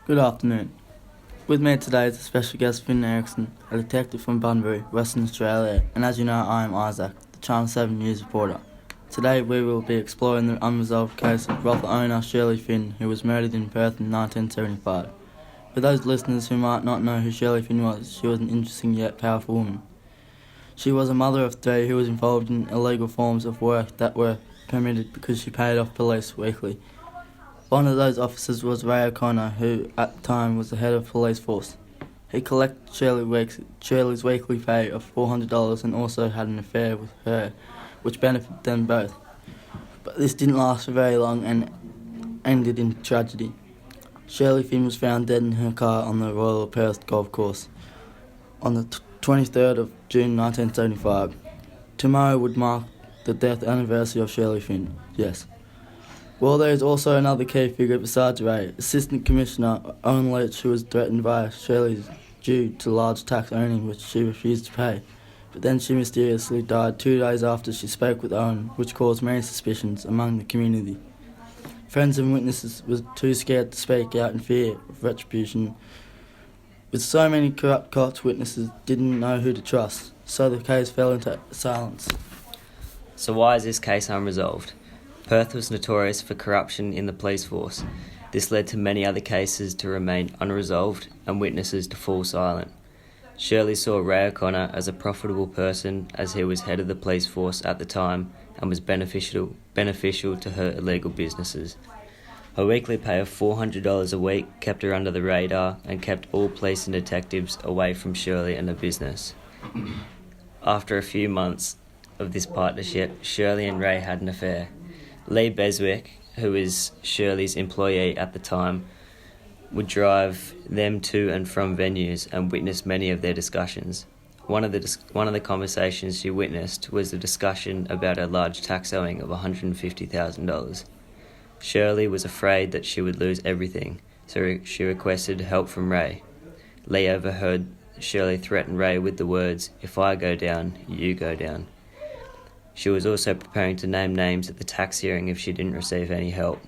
Good afternoon. With me today is a special guest, Finn Erickson, a detective from Bunbury, Western Australia, and as you know, I am Isaac, the Channel 7 News reporter. Today we will be exploring the unresolved case of brothel owner Shirley Finn, who was murdered in Perth in 1975. For those listeners who might not know who Shirley Finn was, she was an interesting yet powerful woman. She was a mother of three who was involved in illegal forms of work that were permitted because she paid off police weekly. One of those officers was Ray O'Connor, who at the time was the head of police force. He collected Shirley's weekly pay of $400 and also had an affair with her, which benefited them both. But this didn't last for very long and ended in tragedy. Shirley Finn was found dead in her car on the Royal Perth golf course on the 23rd of June 1975. Tomorrow would mark the death anniversary of Shirley Finn, yes. Well, there is also another key figure besides Ray, Assistant Commissioner Owen Leach, who was threatened by Shirley due to large tax earning which she refused to pay. But then she mysteriously died 2 days after she spoke with Owen, which caused many suspicions among the community. Friends and witnesses were too scared to speak out in fear of retribution. With so many corrupt cops, witnesses didn't know who to trust, so the case fell into silence. So why is this case unresolved? Perth was notorious for corruption in the police force. This led to many other cases to remain unresolved and witnesses to fall silent. Shirley saw Ray O'Connor as a profitable person as he was head of the police force at the time and was beneficial to her illegal businesses. Her weekly pay of $400 a week kept her under the radar and kept all police and detectives away from Shirley and her business. After a few months of this partnership, Shirley and Ray had an affair. Lee Beswick, who was Shirley's employee at the time, would drive them to and from venues and witness many of their discussions. One of the conversations she witnessed was the discussion about a large tax owing of $150,000. Shirley was afraid that she would lose everything, so she requested help from Ray. Lee overheard Shirley threaten Ray with the words, "If I go down, you go down." She was also preparing to name names at the tax hearing if she didn't receive any help.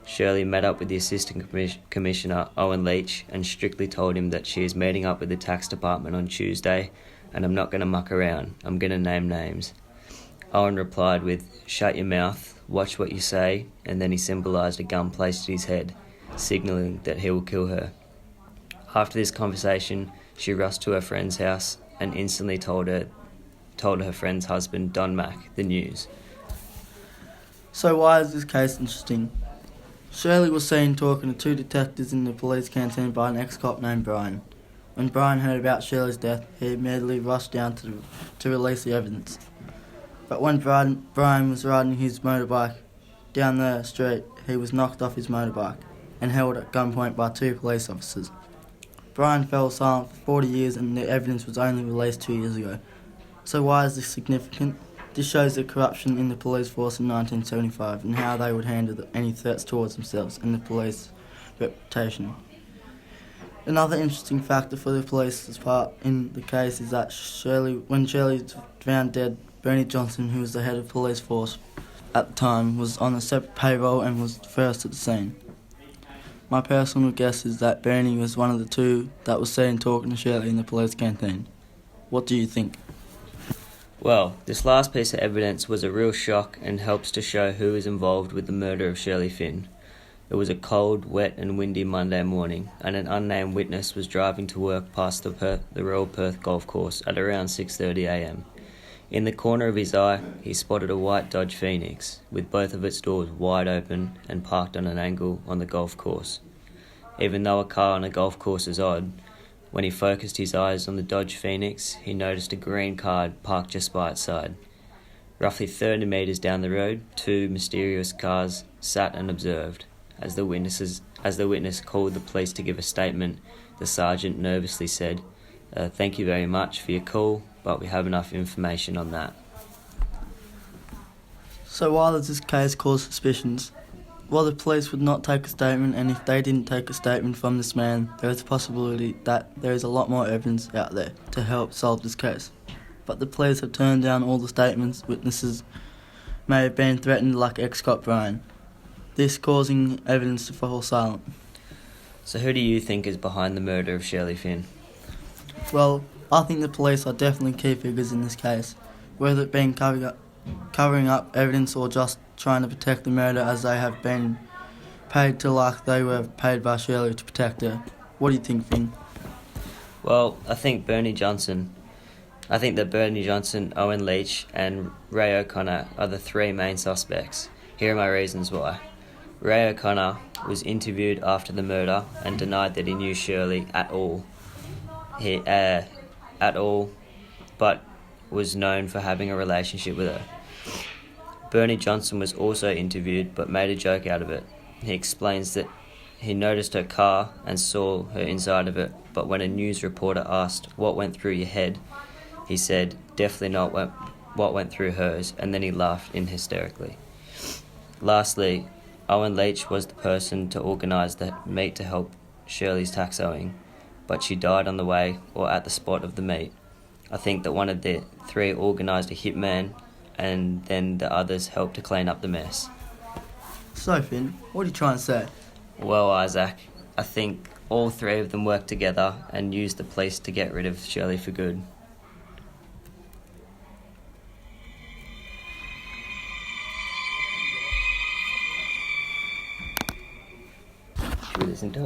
Shirley met up with the Assistant Commissioner, Owen Leach, and strictly told him that she is meeting up with the tax department on Tuesday, and I'm not going to muck around, I'm going to name names. Owen replied with, "Shut your mouth, watch what you say," and then he symbolised a gun placed at his head, signalling that he will kill her. After this conversation, she rushed to her friend's house and instantly told her friend's husband, Don Mack, the news. So why is this case interesting? Shirley was seen talking to two detectives in the police canteen by an ex-cop named Brian. When Brian heard about Shirley's death, he immediately rushed down to release the evidence. But when Brian was riding his motorbike down the street, he was knocked off his motorbike and held at gunpoint by two police officers. Brian fell silent for 40 years and the evidence was only released 2 years ago. So why is this significant? This shows the corruption in the police force in 1975 and how they would handle any threats towards themselves and the police reputation. Another interesting factor for the police's part in the case is that when Shirley was found dead, Bernie Johnson, who was the head of the police force at the time, was on a separate payroll and was first at the scene. My personal guess is that Bernie was one of the two that was seen talking to Shirley in the police canteen. What do you think? Well, this last piece of evidence was a real shock and helps to show who was involved with the murder of Shirley Finn. It was a cold, wet and windy Monday morning, and an unnamed witness was driving to work past the Royal Perth golf course at around 6:30 a.m. In the corner of his eye, he spotted a white Dodge Phoenix, with both of its doors wide open and parked on an angle on the golf course. Even though a car on a golf course is odd, when he focused his eyes on the Dodge Phoenix, he noticed a green car parked just by its side. Roughly 30 metres down the road, two mysterious cars sat and observed. As the witness called the police to give a statement, the sergeant nervously said, "Thank you very much for your call, but we have enough information on that." So why does this case cause suspicions? Well, the police would not take a statement, and if they didn't take a statement from this man, there is a possibility that there is a lot more evidence out there to help solve this case. But the police have turned down all the statements. Witnesses may have been threatened like ex-cop Brian, this causing evidence to fall silent. So who do you think is behind the murder of Shirley Finn? Well, I think the police are definitely key figures in this case, whether it being covering up evidence or just trying to protect the murder, as they have been paid to like they were paid by Shirley to protect her. What do you think, Finn? Well, I think that Bernie Johnson, Owen Leach and Ray O'Connor are the three main suspects. Here are my reasons why. Ray O'Connor was interviewed after the murder and denied that he knew Shirley at all. But was known for having a relationship with her. Bernie Johnson was also interviewed but made a joke out of it. He explains that he noticed her car and saw her inside of it, but when a news reporter asked what went through your head, he said definitely not what went through hers, and then he laughed hysterically. Lastly, Owen Leach was the person to organise the meet to help Shirley's tax owing, but she died on the way or at the spot of the meet. I think that one of the three organised a hitman and then the others helped to clean up the mess. So, Finn, what are you trying to say? Well, Isaac, I think all three of them worked together and used the police to get rid of Shirley for good. Should we listen to it?